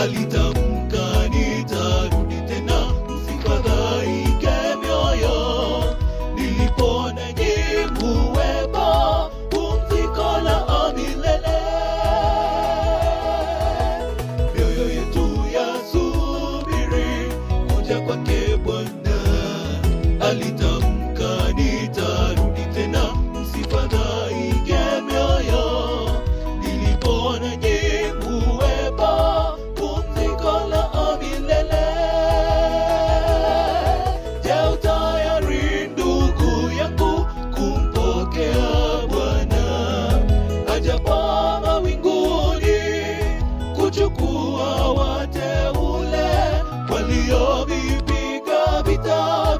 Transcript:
alitamka nitarudi tena, msifadhaike mioyo. Nilipona jibu wema, pumziko la milele. Mioyo yetu yasubiri kuja kwake Bwana, alitamka nitarudi tena, msifadhaike mioyo. Nilipona jibu wema, pumziko la milele. Je, utayari ndugu yangu kumpokea Bwana ajapo mawinguni kuchukua wateule waliovipiga vita